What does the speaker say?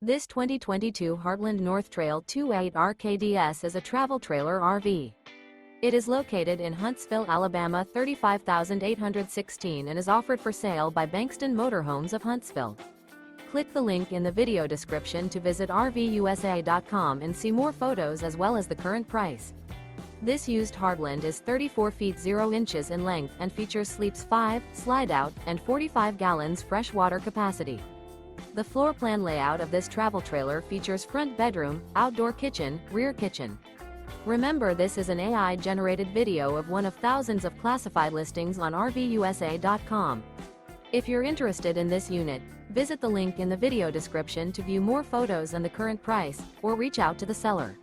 This 2022 Heartland North Trail 28 RKDS is a travel trailer RV. It is located in Huntsville, Alabama 35816 and is offered for sale by Bankston Motorhomes of Huntsville. Click the link in the video description to visit RVUSA.com and see more photos as well as the current price. This used Heartland is 34 feet 0 inches in length and features sleeps 5, slide-out, and 45 gallons fresh water capacity. The floor plan layout of this travel trailer features front bedroom, outdoor kitchen, rear kitchen. Remember, this is an AI-generated video of one of thousands of classified listings on RVUSA.com. If you're interested in this unit, visit the link in the video description to view more photos and the current price, or reach out to the seller.